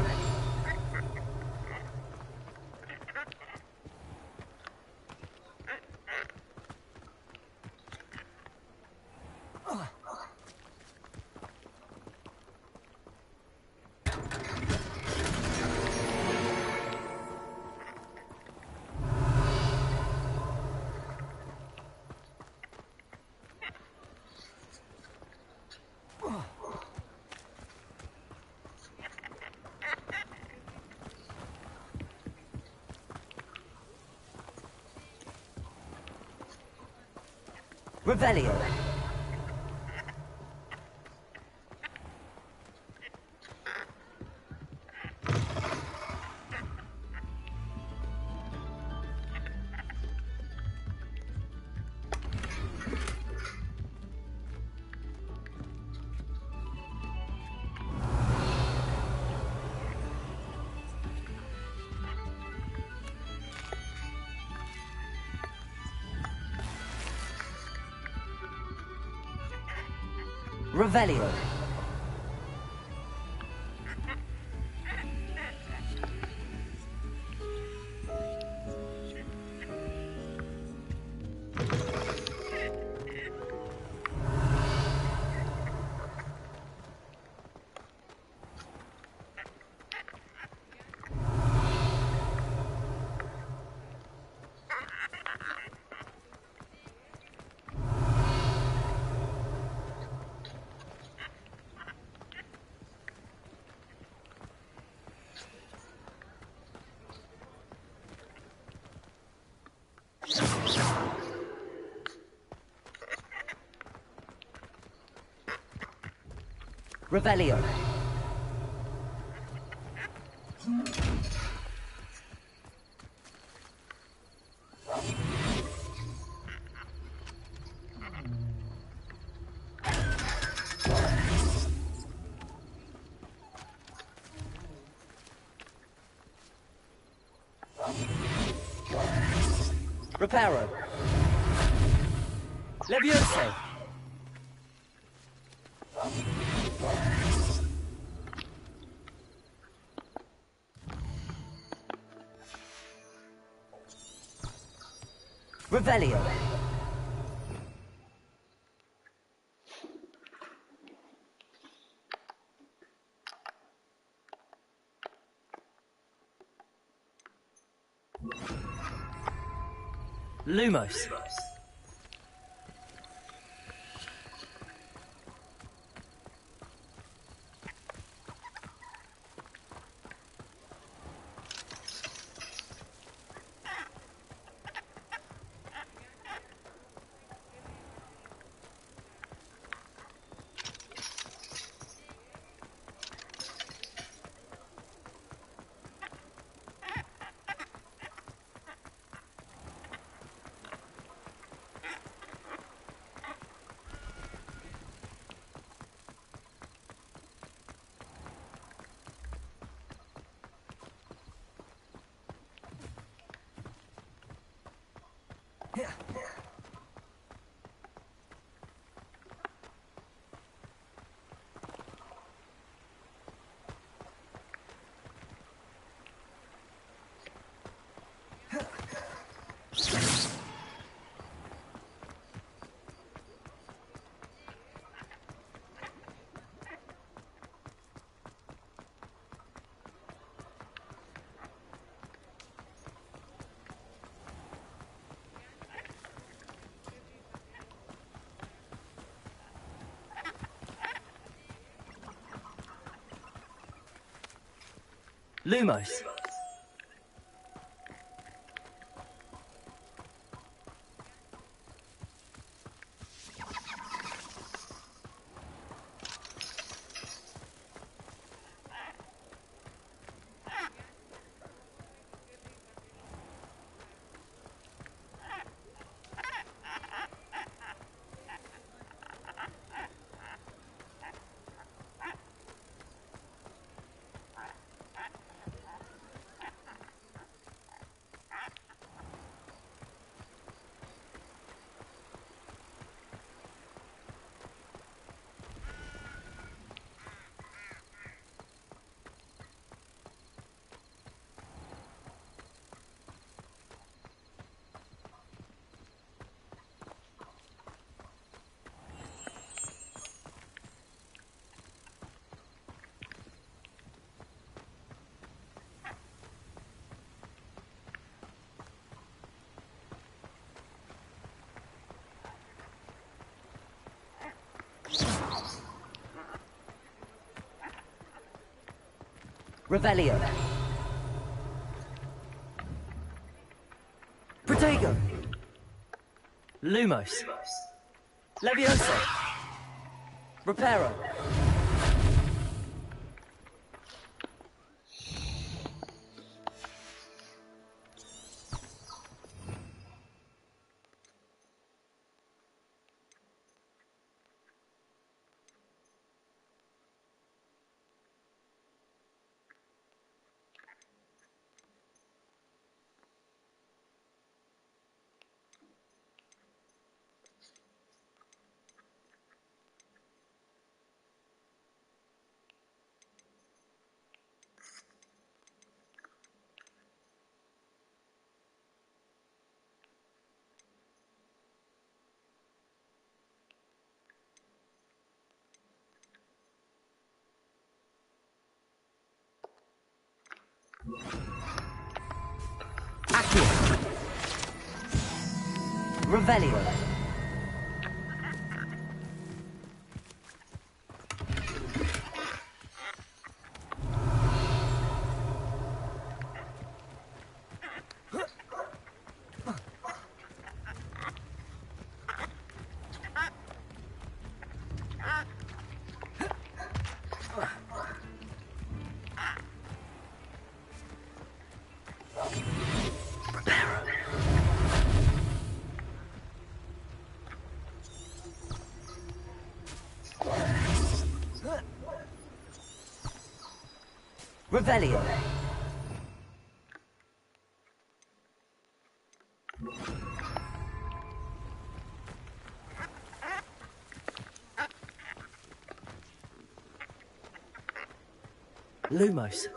Revelio. Revelio. Revelio. Reparo. Levioso. Revelio. Lumos. Lumos. Revelio. Protego. Lumos. Levioso. Reparo. Accio. Revelio. Revelio. Lumos.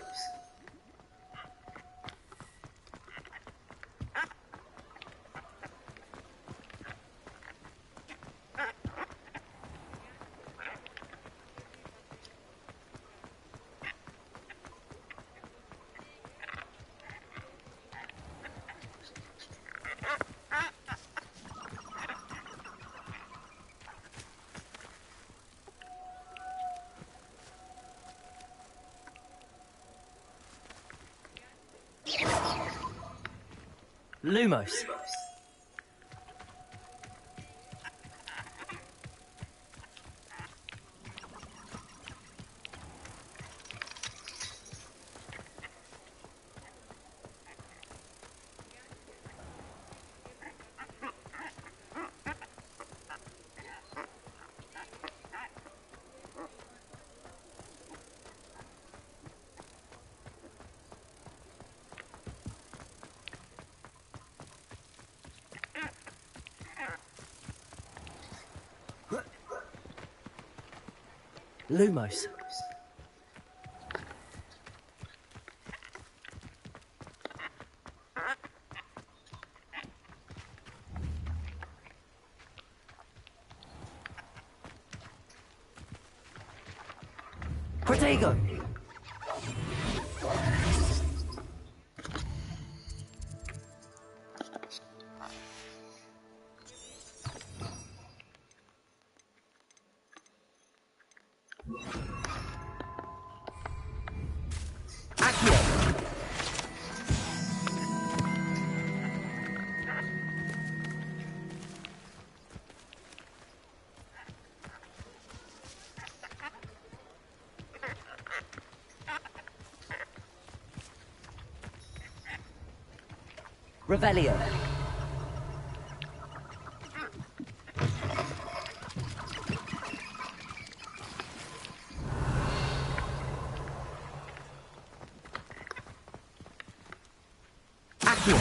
Lumos. Lumos. Protego. Revelio. Accio.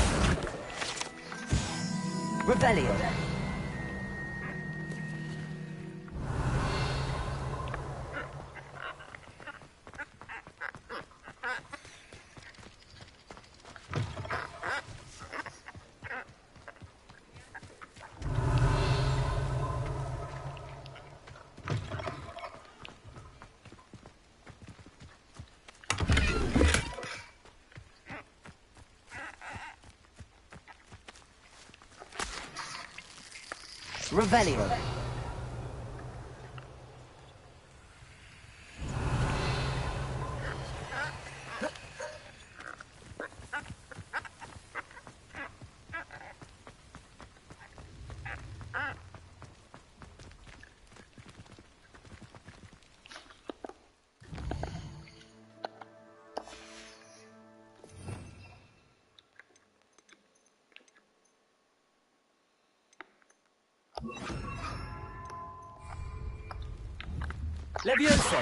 Revelio. Revelio. Levioso.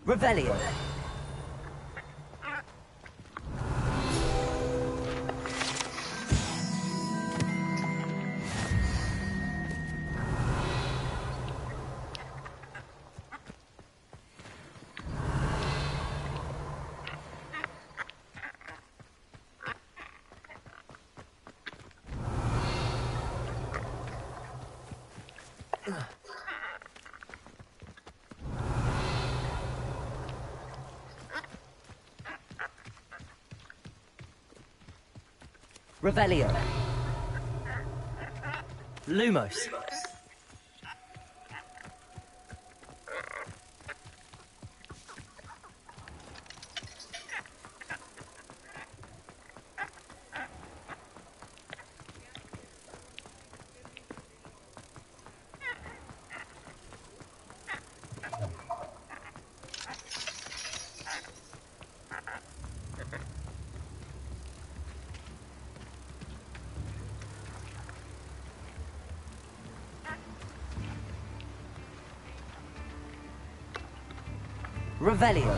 Revelio. Revelio. Lumos. Revelio.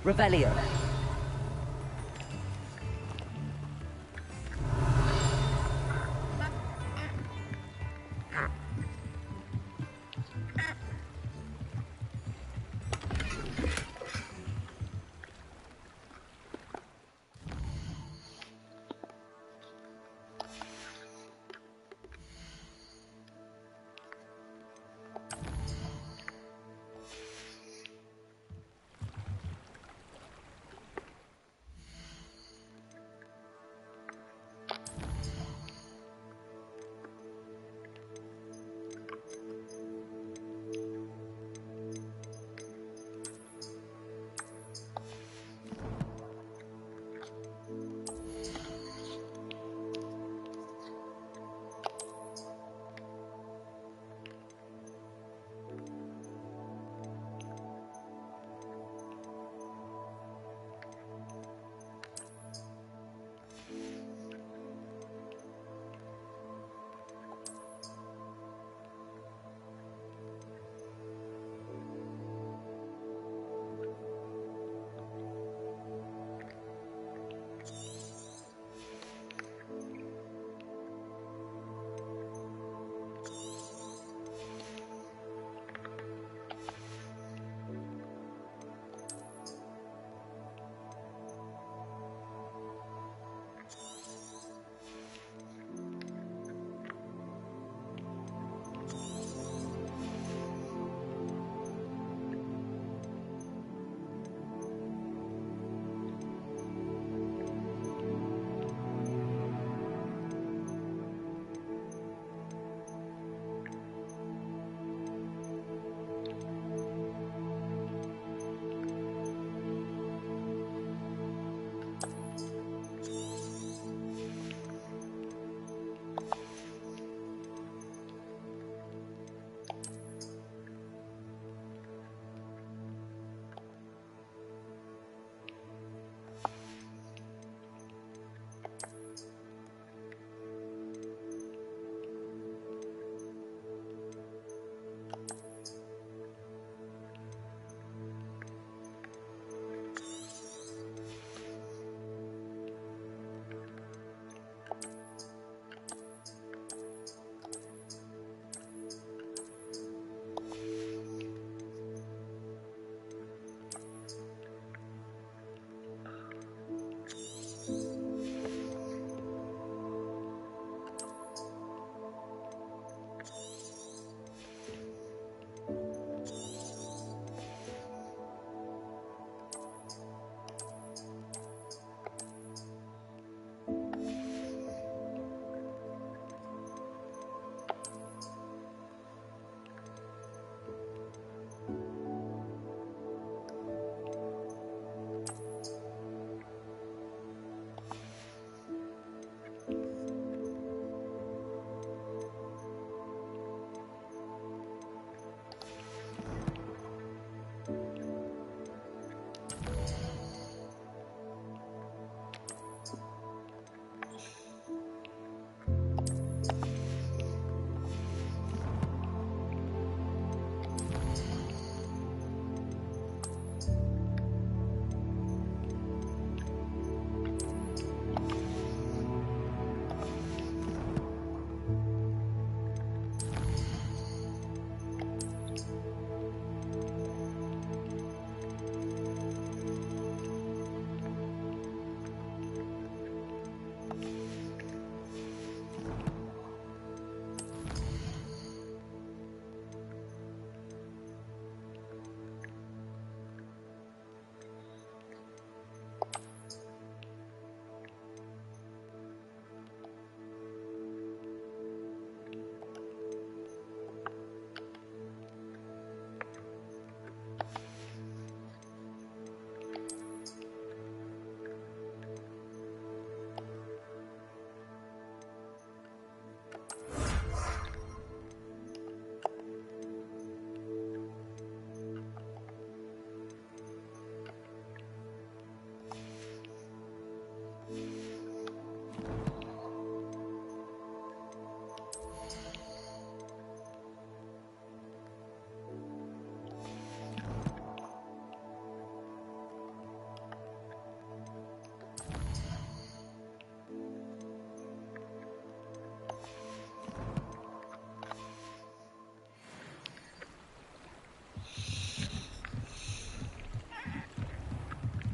Revelio.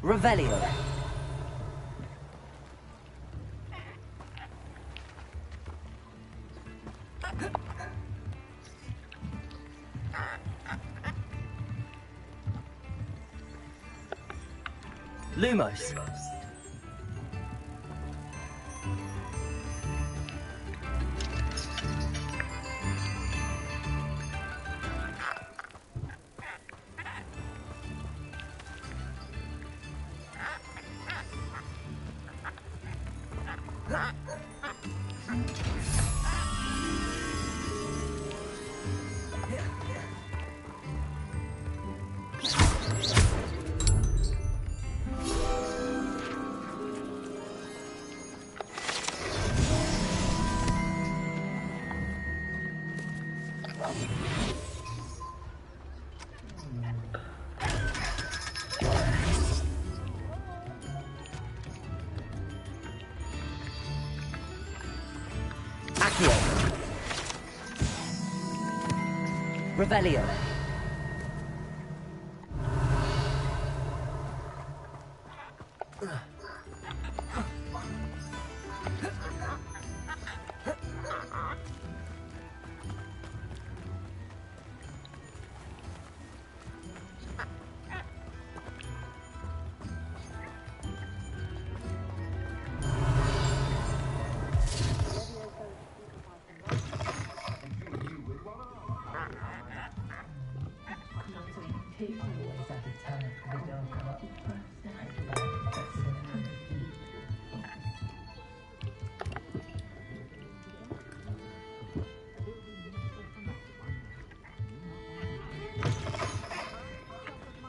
Revelio. Lumos. Revelio.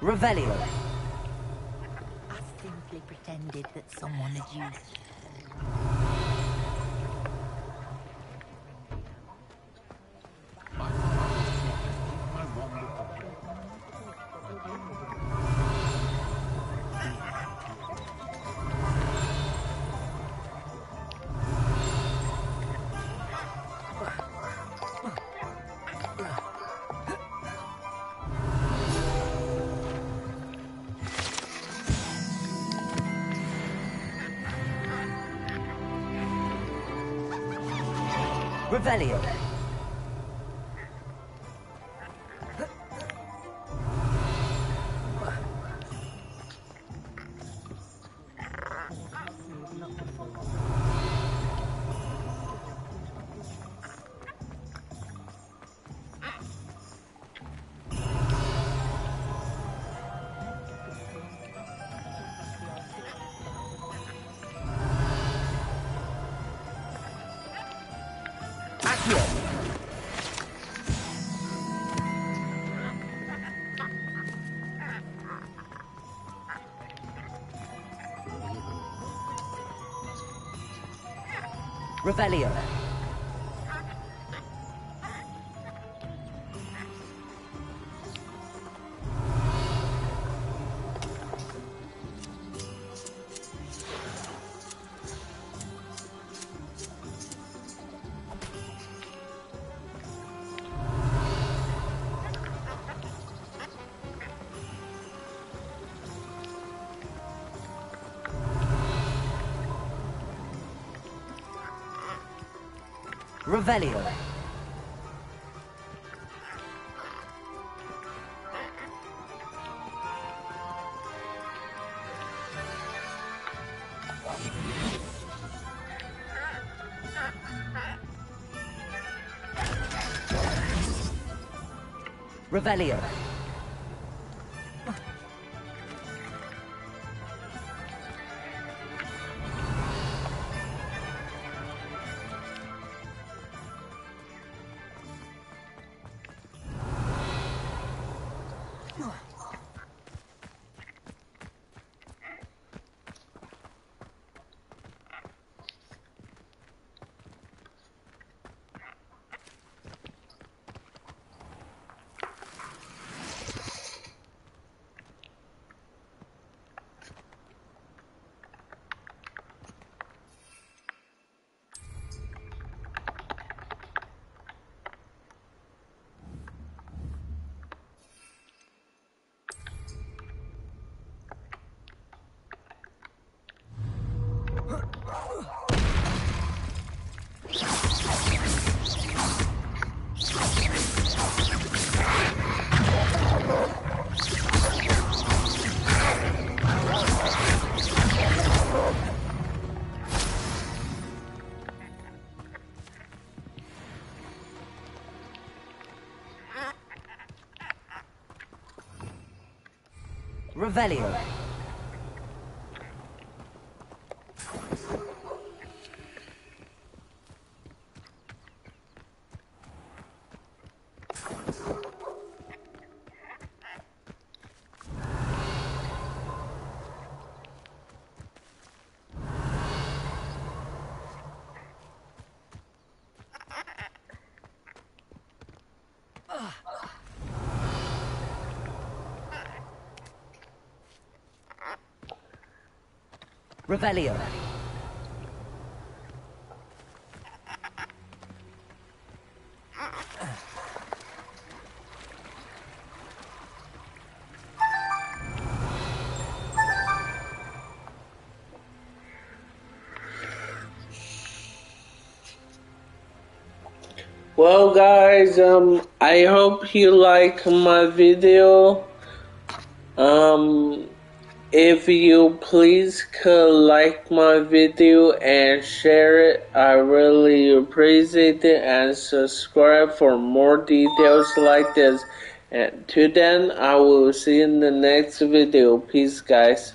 Revelio. I simply pretended that someone had used it. Revelio. Revelio. Revelio. Revelio. Revelio. Revelio. Well guys, I hope you like my video. If you please could like my video and share it, I really appreciate it, and subscribe for more details like this. And till then, I will see you in the next video. Peace guys.